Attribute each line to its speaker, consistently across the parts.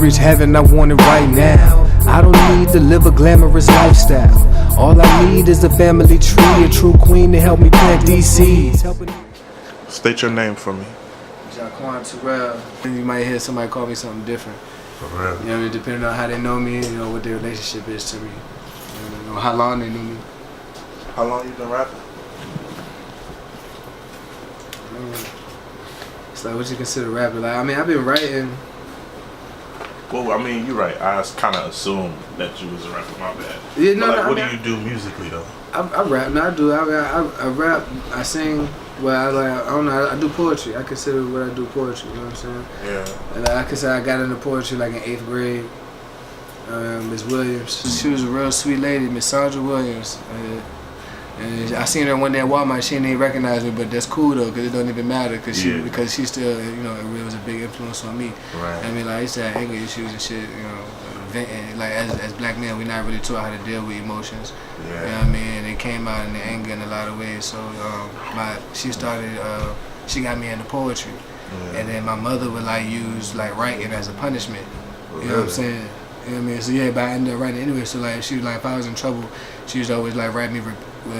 Speaker 1: reach heaven, I want it right now. I don't need to live a glamorous lifestyle. All I need is a family tree, a true queen to help me plant these seeds.
Speaker 2: State your name for me.
Speaker 1: Ja'Quan Terrell. You might hear somebody call me something different.
Speaker 2: For real.
Speaker 1: You know what I mean? Depending on how they know me, you know, what their relationship is to me. You know, how long they knew me.
Speaker 2: How long you been rapping?
Speaker 1: It's like, what you consider rapping? Like, I mean, I've been writing.
Speaker 2: Well, I mean, you're right. I kind of assumed that you was a rapper. My bad.
Speaker 1: Yeah, no,
Speaker 2: but like,
Speaker 1: no,
Speaker 2: what
Speaker 1: I mean,
Speaker 2: do you do musically though?
Speaker 1: I rap. No, I do. I rap. I sing. Well, I don't know. I do poetry. I consider what I do poetry. You know what I'm saying?
Speaker 2: Yeah.
Speaker 1: And I consider I got into poetry like in 8th grade. Miss Williams. She was a real sweet lady, Miss Sandra Williams. And I seen her one day at Walmart. She didn't even recognize me, but that's cool though, because it don't even matter, because she still, you know, it was a big influence on me.
Speaker 2: Right.
Speaker 1: I mean, like, I used to have anger issues and shit, you know, venting. Like, as black men, we're not really taught how to deal with emotions.
Speaker 2: Yeah.
Speaker 1: You know what I mean? And it came out in the anger in a lot of ways. So she started, she got me into poetry. Yeah. And then my mother would like use like writing as a punishment. You know what I'm saying? You know what I mean? So yeah, but I ended up writing anyway. So like, she was like, if I was in trouble, she used to always like write me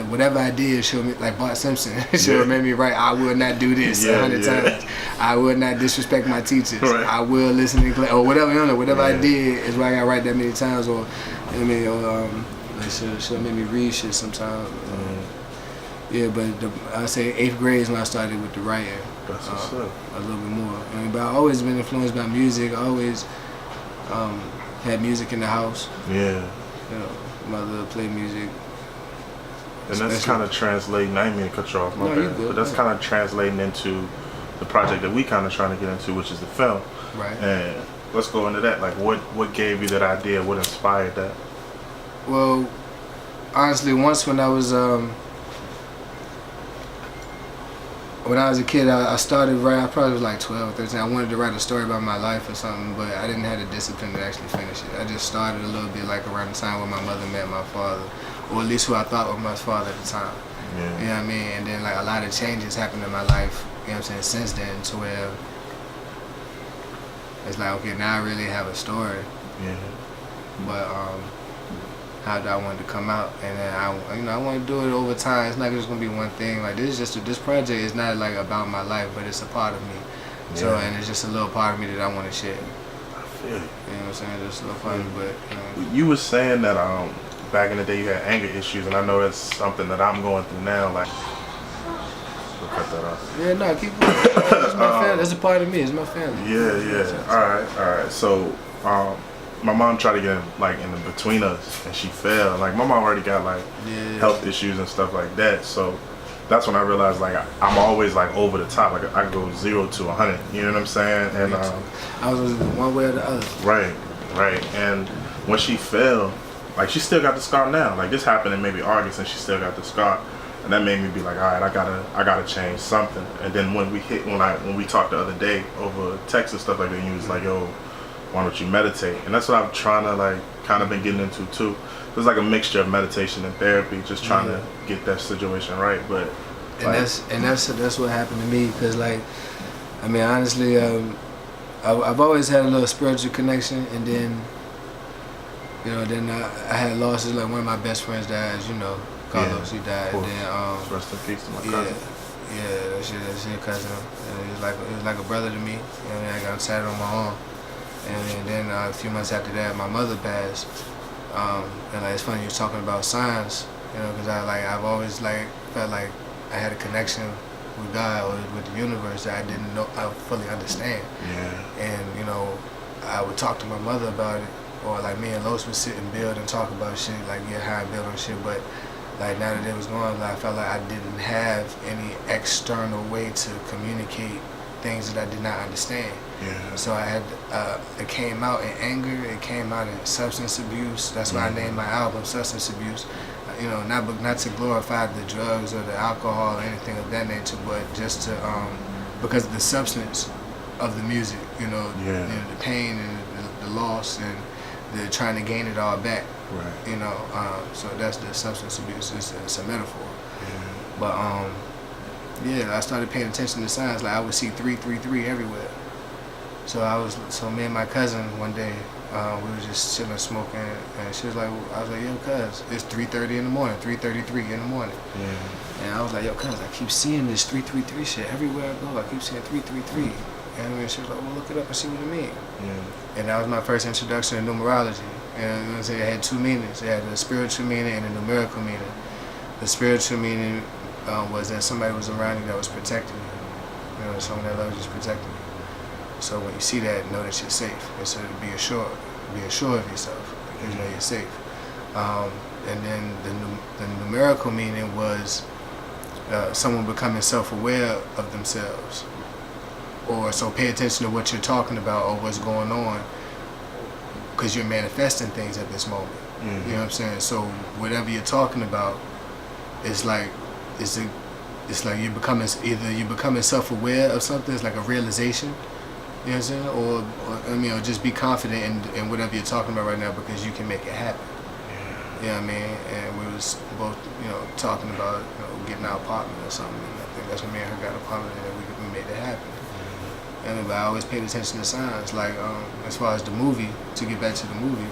Speaker 1: whatever I did. She'll like Bart Simpson. She'll make me write, I will not do this 100 times. I will not disrespect my teachers.
Speaker 2: Right.
Speaker 1: I will listen to class, or whatever. You know, whatever I did is why I gotta write that many times. Or, you know what I mean? Or like she'll make me read shit sometimes. Yeah, but I say 8th grade is when I started with the writing.
Speaker 2: That's what's up.
Speaker 1: A little bit more. I mean, but I've always been influenced by music. I always had music in the house.
Speaker 2: Yeah.
Speaker 1: You know, mother played music.
Speaker 2: And that's kind of translating, I didn't mean to cut you off, my bad, but that's kind of translating into the project that we kind of trying to get into, which is the film.
Speaker 1: Right.
Speaker 2: And let's go into that. Like, what gave you that idea? What inspired that?
Speaker 1: Well, honestly, once when I was a kid, I started writing. I probably was like 12 or 13. I wanted to write a story about my life or something, but I didn't have the discipline to actually finish it. I just started a little bit like around the time when my mother met my father, or at least who I thought was my father at the time. Yeah. You know what I mean? And then like a lot of changes happened in my life, you know what I'm saying, since then, to where it's like, okay, now I really have a story.
Speaker 2: Yeah.
Speaker 1: But how do I want it to come out? And then I want to do it over time. It's not just gonna be one thing. Like this project is not like about my life, but it's a part of me. Yeah. So, and it's just a little part of me that I want to share.
Speaker 2: I feel it.
Speaker 1: You know what I'm saying? Just a little part of me, but you know.
Speaker 2: You were saying that back in the day you had anger issues, and I know that's something that I'm going through now. Like, we'll cut that off.
Speaker 1: Yeah, no, keep going. It's my family. That's a part of me. It's my family.
Speaker 2: Yeah. All right. So, my mom tried to get in between us, and she failed. Like, my mom already got like health issues and stuff like that. So that's when I realized like I'm always like over the top. Like I go 0 to 100. You know what I'm saying? And
Speaker 1: I was one way or the other.
Speaker 2: Right. And when she failed, like she still got the scar now. Like this happened in maybe August, and she still got the scar. And that made me be like, all right, I gotta change something. And then when we talked the other day over text and stuff like that, and you was like, yo, why don't you meditate? And that's what I'm trying to like kind of been getting into too. It's like a mixture of meditation and therapy, just trying to get that situation right. But
Speaker 1: that's what happened to me, because like, I mean, honestly, I've always had a little spiritual connection, and then you know, then I had losses. Like one of my best friends died, as you know, Carlos. He died. And then
Speaker 2: rest in peace to my cousin.
Speaker 1: Yeah, that's your cousin. It was like a brother to me. You know, I got tatted on my arm. And then a few months after that, my mother passed. And like, it's funny you was talking about signs, you know, because I've always like felt like I had a connection with God or with the universe that I didn't know I fully understand. Yeah. And you know, I would talk to my mother about it, or like me and Los would sit and build and talk about shit, like how I build on shit. But like now that it was going, like, I felt like I didn't have any external way to communicate things that I did not understand. Yeah. So I had, it came out in anger, it came out in substance abuse. That's why I named my album Substance Abuse. You know, not to glorify the drugs or the alcohol or anything of that nature, but just to, because of the substance of the music, you know, the pain and the loss and the trying to gain it all back. Right. You know, so that's the substance abuse. It's a metaphor. Yeah. But I started paying attention to signs. Like I would see 333 everywhere. So me and my cousin one day, we were just chilling, smoking, and she was like, I was like, yo, cuz, it's 3:30 in the morning, 3:33 in the morning.
Speaker 2: Yeah.
Speaker 1: And I was like, yo, cuz, I keep seeing this 333 shit everywhere I go. I keep seeing 333. And she was like, well, look it up and see what it means.
Speaker 2: Yeah.
Speaker 1: And that was my first introduction to numerology. And you know what I'm saying? It had two meanings. It had a spiritual meaning and a numerical meaning. The spiritual meaning was that somebody was around you that was protecting you. You know, someone that loves you is protecting you. So when you see that, know that you're safe. And so be assured of yourself because you know you're safe. And then the numerical meaning was someone becoming self-aware of themselves. Or so pay attention to what you're talking about or what's going on because you're manifesting things at this moment.
Speaker 2: Mm-hmm.
Speaker 1: You know what I'm saying? So whatever you're talking about, it's like you're becoming self-aware of something. It's like a realization. You know what I'm saying? Or just be confident in whatever you're talking about right now because you can make it happen.
Speaker 2: Yeah.
Speaker 1: You know what I mean? And we was both, talking about, getting our apartment or something. And I think that's when me and her got an apartment and we made it happen. But I always paid attention to signs. Like, as far as the movie, to get back to the movie,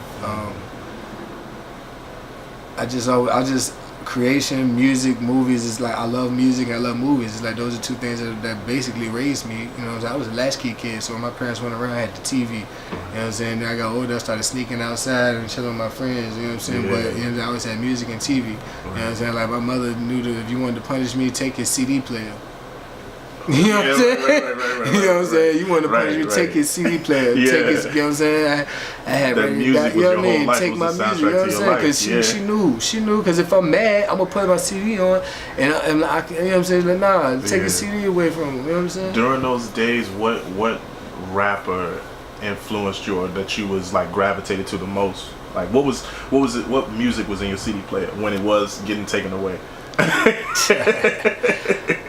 Speaker 1: creation, music, movies, is like, I love music, I love movies. It's like, those are two things that basically raised me. You know, I was a latchkey kid, so when my parents went around, I had the TV. You know what I'm saying? Then I got older, I started sneaking outside and chilling with my friends, you know what I'm saying?
Speaker 2: Yeah.
Speaker 1: But I always had music and TV. You know what I'm saying? Like, my mother knew that if you wanted to punish me, take his CD player. You know what I'm saying?
Speaker 2: Right,
Speaker 1: you know what I'm saying? You want to punish me, take his CD player, take his, you know what I'm saying? I had
Speaker 2: that music,
Speaker 1: you know what I mean?
Speaker 2: Life
Speaker 1: take my
Speaker 2: was the
Speaker 1: music, you know what I'm saying? Because she knew, because if I'm mad, I'm going to put my CD on, and I, you know what I'm saying? Like, nah, take his CD away from him, you know what I'm saying?
Speaker 2: During those days, what rapper influenced you or that you was like gravitated to the most? Like, what music was in your CD player when it was getting taken away?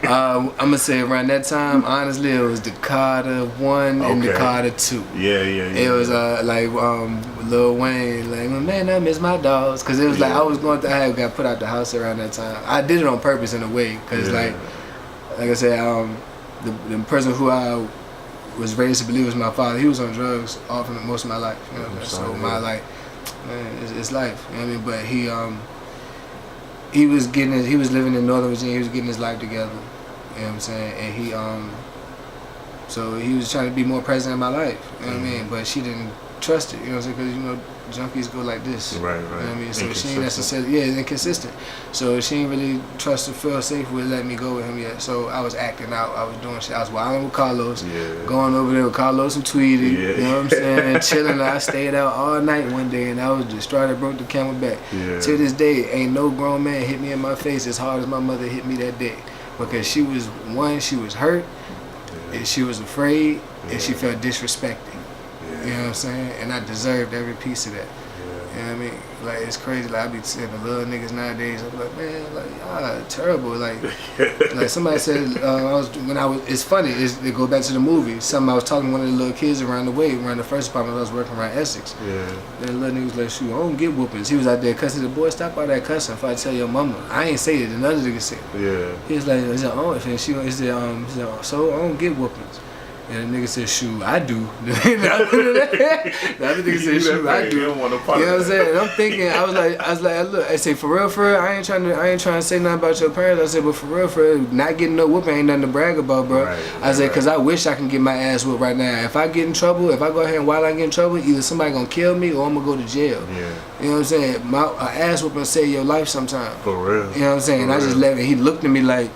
Speaker 1: I'm gonna say around that time, honestly, it was the Carter 1 and the Carter 2.
Speaker 2: Yeah.
Speaker 1: It was like Lil Wayne, like, man, I miss my dogs, cause it was like I had got put out the house around that time. I did it on purpose in a way, cause like I said, the person who I was raised to believe was my father. He was on drugs often most of my life. You know what I mean? So my like, man, it's life. You know what I mean? But he was living in Northern Virginia. He was getting his life together. You know what I'm saying? And so he was trying to be more present in my life. You know what I mean? But she didn't trust it. You know what I'm saying? Because junkies go like this.
Speaker 2: Right.
Speaker 1: You know what I mean? So she ain't necessarily, it's inconsistent. So she ain't really trust or feel safe with letting me go with him yet. So I was acting out. I was doing shit. I was wilding with Carlos, going over there with Carlos and Tweety. You know what I'm saying? And chilling. I stayed out all night one day, and I was distraught. I broke the camera back.
Speaker 2: Yeah.
Speaker 1: To this day, ain't no grown man hit me in my face as hard as my mother hit me that day. Because she was hurt, and she was afraid, and she felt disrespected. You know what I'm saying? And I deserved every piece of that. You know what I mean? Like, it's crazy. Like, I be seeing the little niggas nowadays. I be like, man, like, y'all terrible. Like, like somebody said, it's funny. It go back to the movie. I was talking to one of the little kids around the first apartment I was working around Essex.
Speaker 2: Yeah.
Speaker 1: And the little nigga was like, shoot, I don't get whoopings. He was out there cussing. The boy, stop all that cussing if I tell your mama. I ain't say it. Another nigga said it.
Speaker 2: Yeah.
Speaker 1: He was like, he said, so I don't get whoopings. And the nigga said, shoot, I do. The other nigga said, shoot, I do. You know what I'm saying? And I'm thinking, I was like, look, I say, for real, I ain't trying to say nothing about your parents. I said, but for real, not getting no whooping ain't nothing to brag about, bro. I said, because I wish I can get my ass whooped right now. If I get in trouble, if I go ahead and while I get in trouble, either somebody gonna kill me or I'm gonna go to jail.
Speaker 2: Yeah.
Speaker 1: You know what I'm saying? My ass whooping save your life sometime.
Speaker 2: For real.
Speaker 1: You know what I'm saying? And I just let it. He looked at me like,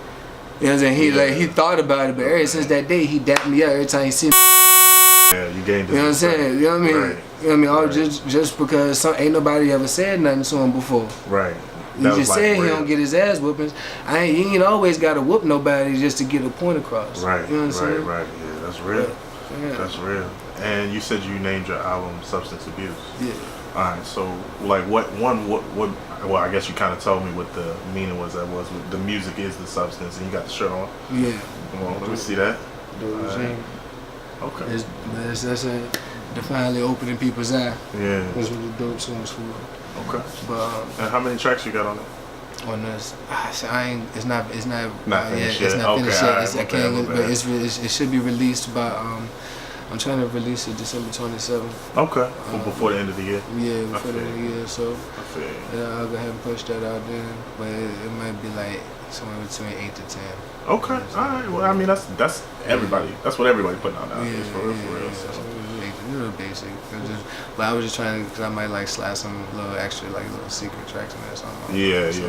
Speaker 1: you know what I'm saying? He thought about it, but ever since that day, he dapped me up every time he see me.
Speaker 2: Yeah, you gained this.
Speaker 1: You know what I'm saying? You know what I mean?
Speaker 2: Right.
Speaker 1: You know what I mean? All just because ain't nobody ever said nothing to him before.
Speaker 2: Right.
Speaker 1: He just said he don't get his ass whoopings. You ain't always got to whoop nobody just to get a point across.
Speaker 2: Right.
Speaker 1: You know what I'm saying?
Speaker 2: Right. Yeah, that's real. That's real. And you said you named your album Substance Abuse. Yeah. All right. So, like, what? Well, I guess you kind of told me what the meaning was. The music is the substance, and you got the shirt on.
Speaker 1: Yeah.
Speaker 2: Come on, let me see that. Okay.
Speaker 1: That's definitely opening people's eye.
Speaker 2: Yeah.
Speaker 1: That's what the dope song's for.
Speaker 2: Okay.
Speaker 1: But
Speaker 2: and how many tracks you got on it?
Speaker 1: On this, it's not
Speaker 2: finished yet.
Speaker 1: It's not finished yet. I can't, but
Speaker 2: it
Speaker 1: it should be released by I'm trying to release it December 27th.
Speaker 2: Okay. Before the end of the year.
Speaker 1: Yeah, before the end of the year. So
Speaker 2: I feel you.
Speaker 1: yeah, I'll go ahead and push that out then. But it might be like somewhere between 8 to 10.
Speaker 2: Okay. All right. Well, I mean, that's everybody. That's what everybody putting out now.
Speaker 1: Yeah,
Speaker 2: for real.
Speaker 1: So
Speaker 2: So.
Speaker 1: a little basic. But I was just trying to, because I might like slide some little extra, like little secret tracks in there. Something.
Speaker 2: Yeah.
Speaker 1: That's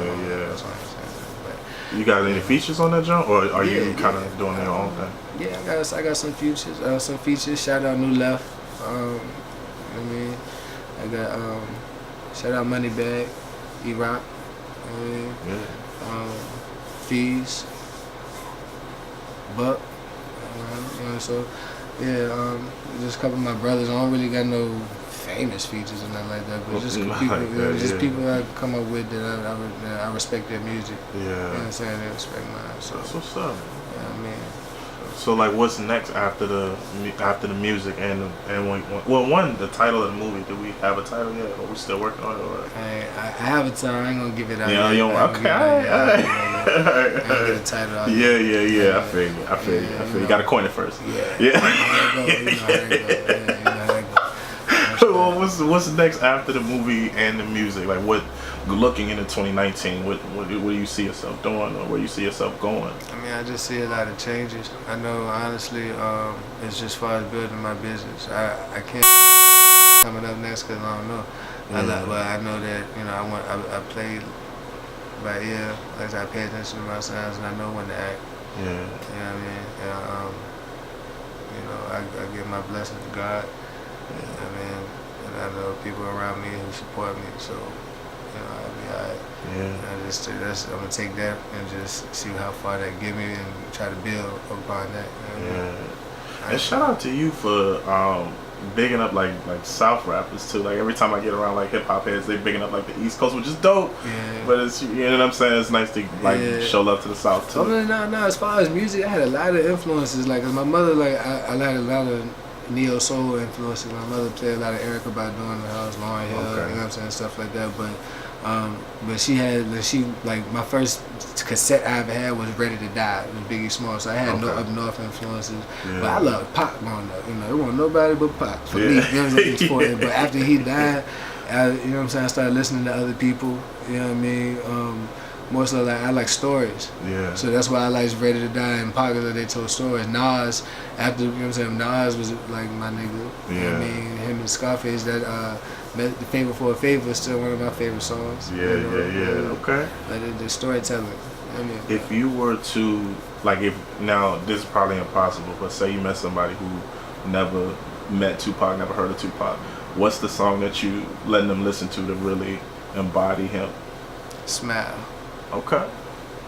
Speaker 1: what I'm saying.
Speaker 2: You got any features on that jump, or are you kind of doing your own thing?
Speaker 1: Yeah, I got some features. Some features. Shout out New Left. I mean, I got shout out Moneybag, E-Rock. I mean, Fees, Buck. You know, so yeah, just a couple of my brothers. I don't really got no famous features or nothing like that, but just people, people I come up with that I respect their music.
Speaker 2: Yeah.
Speaker 1: You know what I'm saying? They respect mine. So
Speaker 2: that's what's up.
Speaker 1: Yeah, I mean.
Speaker 2: So like, what's next after the music and when the title of the movie? Do we have a title yet? Or we still working on it? Or?
Speaker 1: I have a title. I ain't gonna give it out.
Speaker 2: Yeah,
Speaker 1: yet.
Speaker 2: okay.
Speaker 1: I ain't gonna get a title out.
Speaker 2: Yeah. I feel you. You gotta coin it first. Yeah. Well, what's next after the movie and the music? Like, what looking into 2019? What do you see yourself doing, or where you see yourself going?
Speaker 1: I mean, I just see a lot of changes. I know, honestly, it's just far as building my business. I can't coming up next because I don't know. But I know that I played by ear, like I pay attention to my signs, and I know when to act.
Speaker 2: Yeah.
Speaker 1: You know what I mean? And, I give my blessing to God. You know what I mean? And I know people around me who support me, so I'll be alright.
Speaker 2: Yeah.
Speaker 1: I'm gonna take that and just see how far that get me and try to build upon that. You know?
Speaker 2: Yeah. And shout out to you for bigging up like South rappers too. Like every time I get around like hip hop heads, they bigging up like the East Coast, which is dope.
Speaker 1: Yeah.
Speaker 2: But it's, you know what I'm saying, it's nice to show love to the South too.
Speaker 1: No. As far as music, I had a lot of influences. Like, 'cause my mother, I had a lot of neo soul influences. My mother played a lot of Erykah Badu in the house, Lauryn Hill, you know what I'm saying, stuff like that. But she my first cassette I ever had was Ready to Die. It was Biggie Smalls. So I had no up north influences. Yeah. But I loved Pac growing up. It wasn't nobody but Pac for me. You know what I'm saying? But after he died, you know what I'm saying, I started listening to other people. You know what I mean? More so I like stories. Yeah. So that's why I like Ready to Die and Pac, because they told stories. Nas, after, you know what I'm saying, Nas was like my nigga. Yeah. You know what I mean? Him and Scarface, that The Favor for a Favor is still one of my favorite songs.
Speaker 2: Yeah. Okay.
Speaker 1: Like the storytelling. I mean,
Speaker 2: if you were to, now this is probably impossible, but say you met somebody who never met Tupac, never heard of Tupac, what's the song that you letting them listen to really embody him?
Speaker 1: Smile.
Speaker 2: Okay.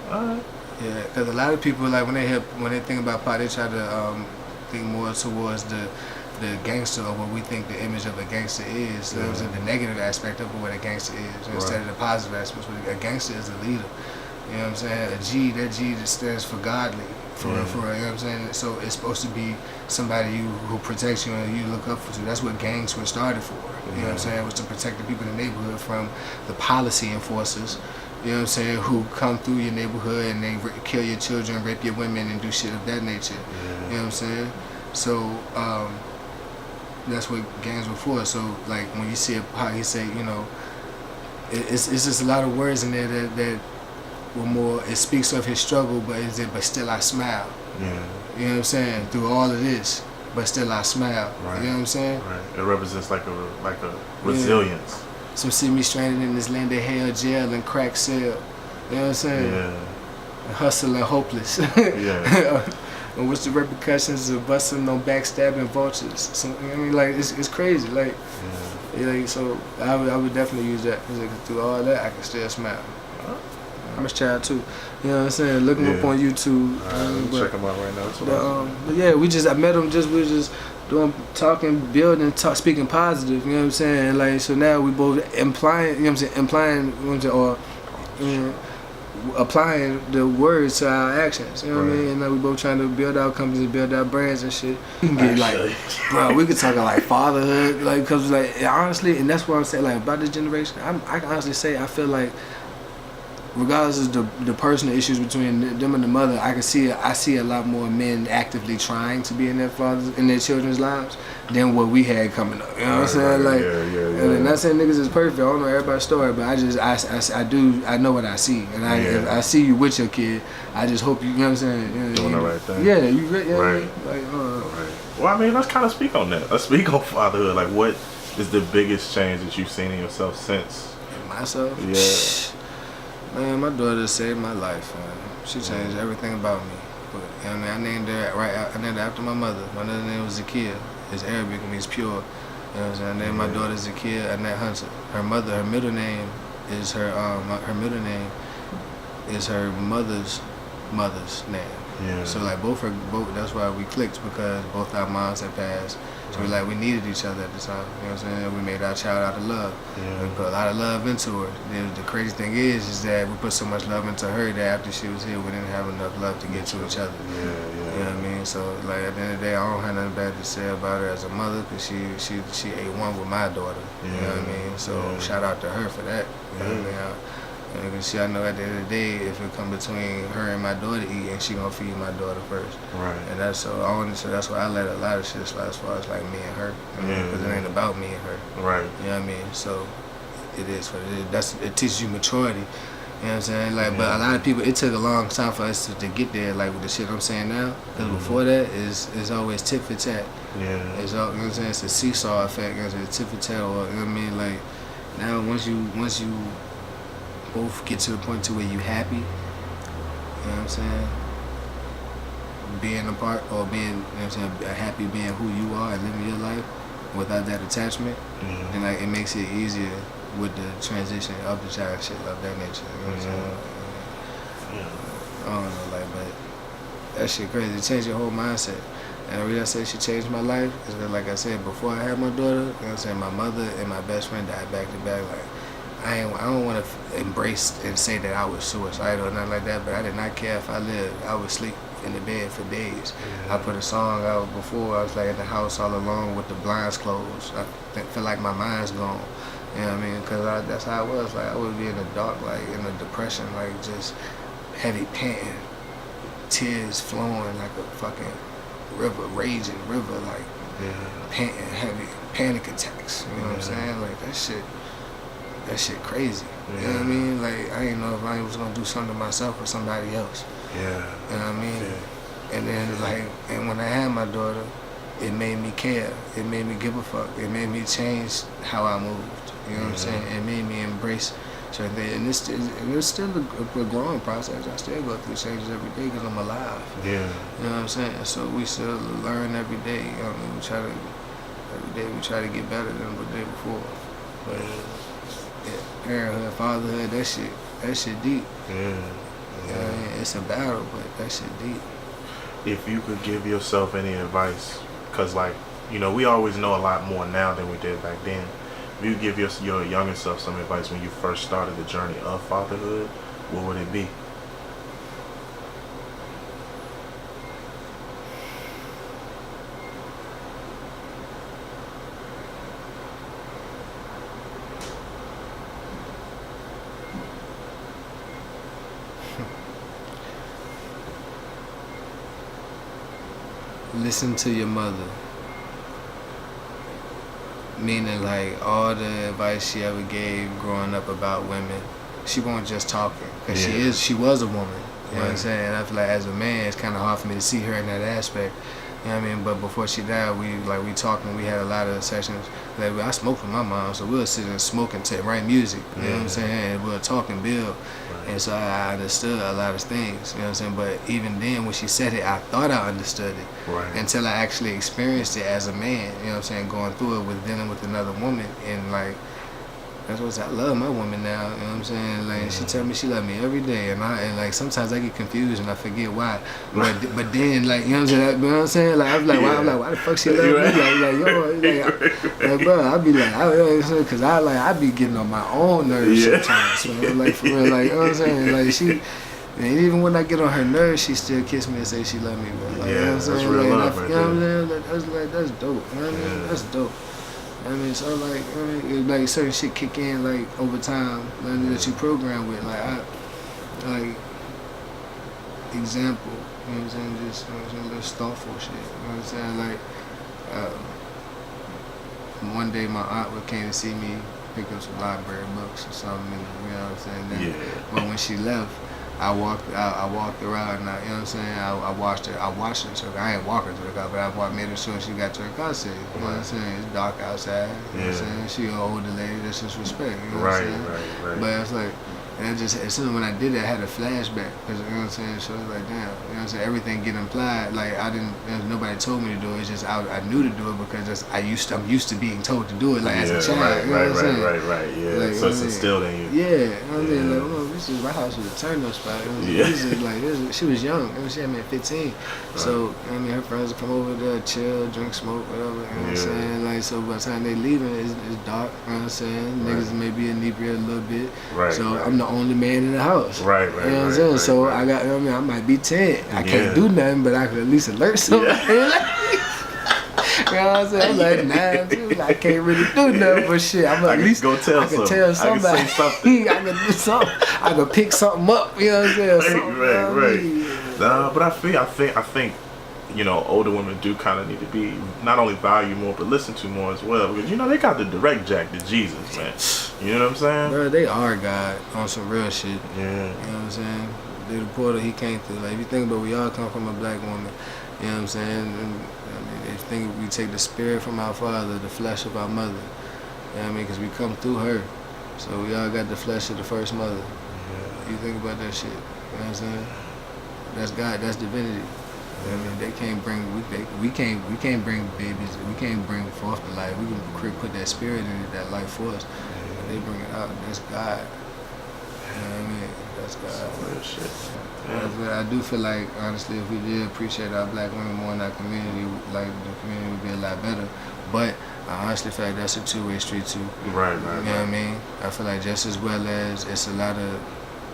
Speaker 2: Alright.
Speaker 1: Yeah, because a lot of people, when they think about Pac, they try to think more towards the gangster, or what we think the image of a gangster is. Yeah. The negative aspect of what a gangster is, instead of the positive aspects. A gangster is a leader. You know what I'm saying? That G that stands for godly. For real, you know what I'm saying? So it's supposed to be somebody who protects you and you look up to. That's what gangs were started for. You know what I'm saying? Was to protect the people in the neighborhood from the policy enforcers. You know what I'm saying? Who come through your neighborhood and they kill your children, rape your women, and do shit of that nature. Yeah. You know what I'm saying? So that's what gangs were for. So when you see Pac, he say, it's just a lot of words in there that were more. It speaks of his struggle, but still I smile. Yeah. You know what I'm saying? Through all of this, but still I smile. Right. You know what I'm saying?
Speaker 2: Right. It represents like a resilience.
Speaker 1: Yeah. Some see me stranded in this land of hell, jail, and crack cell. You know what I'm saying? Yeah. And hustle and hopeless. Yeah. And what's the repercussions of busting on backstabbing vultures? So, I mean, it's crazy. So I would definitely use that. Because through all that, I can still smile. I'm a child too. You know what I'm saying? Looking up on YouTube.
Speaker 2: Check him out right now.
Speaker 1: But yeah, I met him we were just talking, building, speaking positive, you know what I'm saying? So now we both implying, you know what I'm saying, or applying the words to our actions, you know what I mean? And we both trying to build our companies, build our brands and shit. Bro, we could talk fatherhood, cause honestly, and that's what I'm saying, about this generation, I can honestly say I feel like regardless of the personal issues between them and the mother, I see a lot more men actively trying to be in their children's lives than what we had coming up. You know what I'm saying? Like, and I'm not saying niggas is perfect. I don't know everybody's story, but I know what I see, and if I see you with your kid, I just hope you know what I'm saying.
Speaker 2: Doing the right thing.
Speaker 1: Yeah, you
Speaker 2: right.
Speaker 1: Like,
Speaker 2: right. Well, I mean, let's kind of speak on that. Let's speak on fatherhood. Like, what is the biggest change that you've seen in yourself since?
Speaker 1: Myself?
Speaker 2: Yeah.
Speaker 1: Man, my daughter saved my life, man. She changed everything about me. But, I mean, I named her after my mother. My other name was Zakiya. It's Arabic and means pure. You know what I'm saying? I named my daughter Zakiya Annette Hunter. Her middle name is her mother's name.
Speaker 2: Yeah.
Speaker 1: So like both that's why we clicked, because both our moms had passed. So we needed each other at the time. You know what I'm saying? We made our child out of love.
Speaker 2: Yeah.
Speaker 1: We put a lot of love into her. The crazy thing is that we put so much love into her that after she was here, we didn't have enough love to get to each other.
Speaker 2: Yeah.
Speaker 1: You know what I mean? So like at the end of the day, I don't have nothing bad to say about her as a mother, because she ate one with my daughter. You know what I mean? So shout out to her for that. You know what I mean? I know at the end of the day, if it come between her and my daughter eating, she gonna feed my daughter first.
Speaker 2: Right.
Speaker 1: And that's that's why I let a lot of shit slide as far as like me and her. Because it ain't about me and her.
Speaker 2: Right.
Speaker 1: You know what I mean? So it is what it is. It teaches you maturity. You know what I'm saying? Like, but a lot of people, it took a long time for us to get there, like with the shit I'm saying now. Because before that, it's always tit for tat.
Speaker 2: Yeah.
Speaker 1: It's all, you know what I'm saying? It's a seesaw effect. You know what I'm saying? Tit for tat. Or, you know what I mean? Like, now once you both get to the point to where you happy, you know what I'm saying, being apart or being, you know what I'm saying, happy being who you are and living your life without that attachment, then like it makes it easier with the transition of the child, shit of that nature. You know what I'm saying? I don't know, like, but that shit crazy. It changed your whole mindset. And the reason I say she changed my life is that, like I said, before I had my daughter, you know what I'm saying, my mother and my best friend died back to back. Like, I don't want to embrace and say that I was suicidal or nothing like that, but I did not care if I lived. I would sleep in the bed for days. I put a song out before. I was like in the house all alone with the blinds closed. I feel like my mind's gone. You know what I mean? Because that's how I was. Like, I would be in the dark, like in a depression, like just heavy panting, tears flowing like a fucking river, raging river, like panting, heavy panic attacks. You know what I'm saying? Like that shit crazy. You know what I mean? Like, I didn't know if I was gonna do something to myself or somebody else. You know what I mean? And then like, and when I had my daughter, it made me care. It made me give a fuck. It made me change how I moved. You know what I'm saying? It made me embrace certain things. And it's still a growing process. I still go through changes every day because I'm alive. You know what I'm saying? So we still learn every day. You know what I mean? Every day we try to get better than the day before. But parenthood, fatherhood, that shit deep. It's a battle, but that shit deep.
Speaker 2: If you could give yourself any advice, because like, you know, we always know a lot more now than we did back then. If you give your younger self some advice when you first started the journey of fatherhood, what would it be?
Speaker 1: Listen to your mother. Meaning, like, all the advice she ever gave growing up about women, she wasn't just talking, because she was a woman. You know what I'm saying? And I feel like as a man, it's kind of hard for me to see her in that aspect. You know what I mean? But before she died, we talked, and we had a lot of sessions. Like, I smoked with my mom, so we'll sit and smoke and write music. You know what I'm saying? And we'll talk and build. And so I understood a lot of things. You know what I'm saying? But even then, when she said it, I thought I understood it. Until I actually experienced it as a man. You know what I'm saying? Going through it with dealing with another woman. And like, that's what I love my woman now. You know what I'm saying? Like, she tell me she love me every day, and like sometimes I get confused and I forget why. But then, like, you know what I'm saying? Like, I'm like, why the fuck she love me? Like, bro, I be like, because I be getting on my own nerves sometimes. You know, like, for real, like, you know what I'm saying? Like, she. And even when I get on her nerves, she still kiss me and say she love me, bro. Like, you know what I'm saying?
Speaker 2: That's real love right
Speaker 1: you know what I'm saying? That's dope. You know what I mean? That's dope. I mean, so like, like certain shit kick in like over time, that you program with. Like, like example. You know what I'm saying? Just just thoughtful shit. You know what I'm saying? Like one day my aunt came to see me, pick up some library books or something. You know what I'm saying? Then, but when she left, I walked her out, and you know what I'm saying? I watched her to her car. I ain't walk her to her car, but made her sure she got to her car safe. You know what I'm saying? It's dark outside. You know what I'm saying? She an older lady. That's just respect. You know what I'm saying?
Speaker 2: Right.
Speaker 1: But it's like, and as soon as when I did it, I had a flashback. Cause you know what I'm saying? So it's like, damn. You know what I'm saying? Everything get implied. Like I didn't. Nobody told me to do it. It's just I knew to do it because I'm used to being told to do it. Like as a child.
Speaker 2: Right. Yeah.
Speaker 1: Like,
Speaker 2: so it's instilled in you.
Speaker 1: Yeah. You know what I mean? Like, oh, this is my house was a turn up spot. She was young. You know, she had me at 15. Right. So you know what I mean, her friends would come over there, chill, drink, smoke, whatever. You know what I'm saying? Like so by the time they leaving, it's dark. You know what I'm saying?
Speaker 2: Right.
Speaker 1: Niggas may be inebriated a little bit.
Speaker 2: Right.
Speaker 1: So I'm the only man in the house.
Speaker 2: Right.
Speaker 1: You know what I'm saying? So I got. You know what I mean? I might be 10. I can't do nothing, but I could at least alert somebody. You know what I'm saying? I'm like 9, dude. I can't really do nothing, but shit. I'm at least
Speaker 2: go tell
Speaker 1: I can tell somebody.
Speaker 2: I can say something.
Speaker 1: I can do something. I can pick something up. You know what I'm saying?
Speaker 2: Right. Nah, but I think, you know, older women do kind of need to be not only valued more, but listened to more as well. Because, you know, they got the direct jack to Jesus, man. You know what I'm saying?
Speaker 1: Bro, they are God on some real shit.
Speaker 2: Yeah.
Speaker 1: You know what I'm saying? They the portal he came through. Like, if you think about it, we all come from a black woman. You know what I'm saying? And, I mean, if you think we take the spirit from our father, the flesh of our mother. You know what I mean? Because we come through her. So we all got the flesh of the first mother. Yeah. You think about that shit. You know what I'm saying? That's God. That's divinity. I mean, they can't bring we can't bring babies. We can't bring forth the life. We can put that spirit in it, that life force. But they bring it out. That's God. You know what I mean? That's God.
Speaker 2: Real shit.
Speaker 1: Yeah. I do feel like, honestly, if we did appreciate our black women more in our community, like the community would be a lot better. But I honestly feel like that's a two-way street too.
Speaker 2: Right.
Speaker 1: You know what I mean? I feel like just as well as it's a lot of,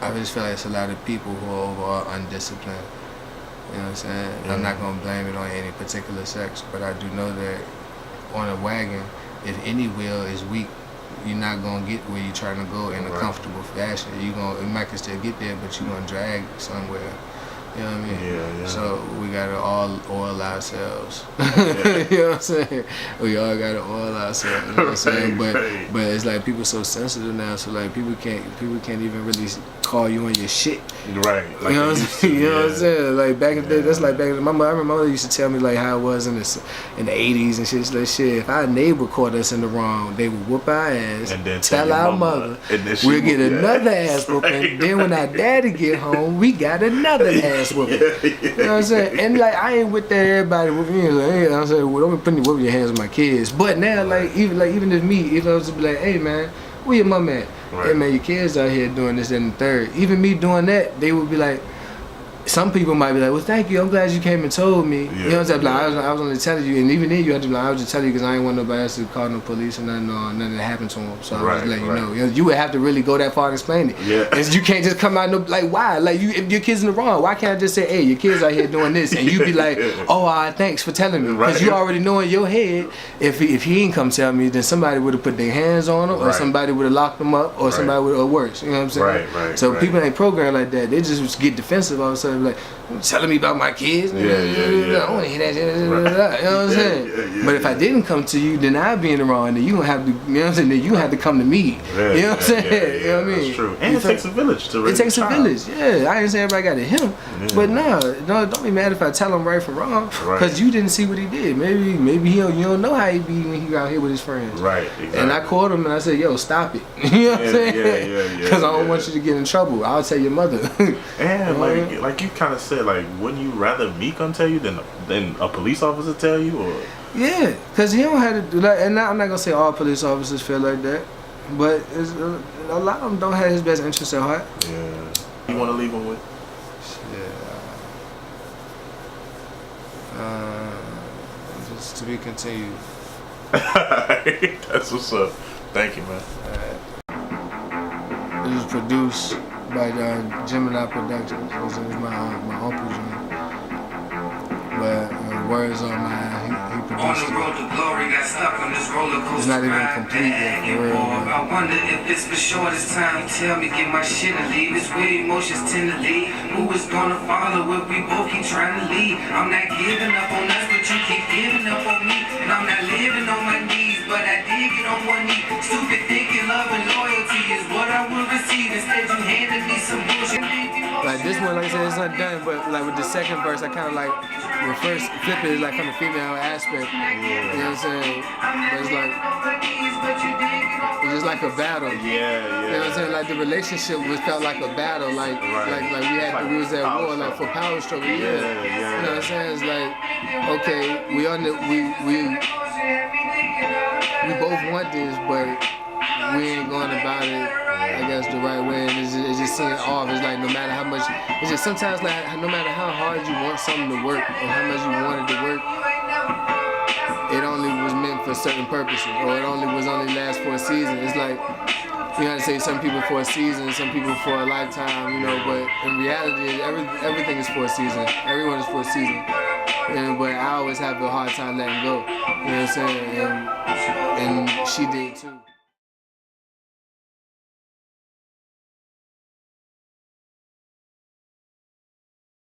Speaker 1: I just feel like it's a lot of people who are overall undisciplined. You know what I'm saying? Mm-hmm. I'm not gonna blame it on any particular sex, but I do know that on a wagon, if any wheel is weak, you're not gonna get where you're trying to go in a comfortable fashion. You might can still get there, but you're gonna drag somewhere. You know what I mean?
Speaker 2: Yeah.
Speaker 1: So we gotta all oil ourselves. You know what I'm saying? We all gotta oil ourselves. You know what I'm saying? But it's like people so sensitive now, so like people can't even really call you on your shit.
Speaker 2: Right. Like
Speaker 1: you know what I'm saying? You know what I'm saying? Like back in the day, that's like back in the, I remember my mother used to tell me like how it was in the 80s and shit. She's like, shit, if our neighbor caught us in the wrong, they would whoop our ass,
Speaker 2: and then
Speaker 1: tell our mother, we'll get another ass whooping. Then when our daddy get home, we got another ass whooping. You know what I'm saying? And like I ain't with that everybody whooping me. Like, hey, I'm saying, well, don't be putting whooping your hands on my kids. But now, like even if me, if I was to be like, hey man, where your mom at? Hey man, your kids out here doing this and the third. Even me doing that, they would be like, some people might be like, well, thank you. I'm glad you came and told me. You know what I'm saying? Like, I was only telling you, and even then you had to be like, I was just telling you because I ain't want nobody else to call no police or nothing that happened to them. So I was just letting you know. You would have to really go that far and explain it. Yeah. And you can't just come out and like, why? Like, if your kid's in the wrong, why can't I just say, hey, your kid's out here doing this? And you be like, oh, thanks for telling me. Because you already know in your head, if he ain't come tell me, then somebody would have put their hands on him, or somebody would have locked them up, or somebody would have worse. You know what I'm saying? So people ain't programmed like that. They just get defensive all of a sudden, like, telling me about my kids. I don't want to hear that shit. You know what I'm saying? But if I didn't come to you, then I'd be in the wrong, and then you don't have to. You know what I'm saying? Then you have to come to me. You know what I'm saying? You know what I mean? That's true.
Speaker 2: And it takes a village to raise a child. It takes a village.
Speaker 1: Yeah, I ain't saying everybody got to hit him, but no, don't be mad if I tell him right from wrong, because you didn't see what he did. Maybe you don't know how he be when he out here with his friends.
Speaker 2: Right. Exactly.
Speaker 1: And I called him and I said, yo, stop it. You know what I'm saying? Because I don't want you to get in trouble. I'll tell your mother.
Speaker 2: And like you kind of said, like, wouldn't you rather me come tell you than a police officer tell you? Or
Speaker 1: yeah, because he don't have to do that. And I'm not gonna say all police officers feel like that, but a lot of them don't have his best interest at heart.
Speaker 2: Yeah. You want to leave him with?
Speaker 1: Just to be continued.
Speaker 2: That's what's up. Thank you, man.
Speaker 1: It was produced by Gemini Productions. This is my uncle's name. But words on mine. He On the road to glory, got stuck on this roller coaster. It's not even complete yet. I wonder if it's the shortest time. Tell me, get my shit and leave. It's where emotions tend to lead. Who is gonna follow if we both keep trying to lead? I'm not giving up on us, but you keep giving up on me. And I'm not living on my knees, but I did get on one knee. Stupid thinking love and loyalty is what I will receive. Instead you handed me some bullshit. Like this one, like I said, it's not done, but like with the second verse, I kind of like the first flip it is like from the female aspect. You know what I'm saying? But it's like it's just like a battle. You know what I'm saying? Like the relationship felt like a battle. Like we was at war, like for power struggle. You know what I'm saying? It's like, okay, we both want this, but we ain't going about it, I guess, the right way, and it's just seeing off. It's like no matter how much, it's just sometimes like no matter how hard you want something to work or how much you want it to work, it only was meant for certain purposes, or it only last for a season. It's like, you gotta say some people for a season, some people for a lifetime, you know, but in reality, everything is for a season. Everyone is for a season. But I always have a hard time letting go, you know what I'm saying? And she did too.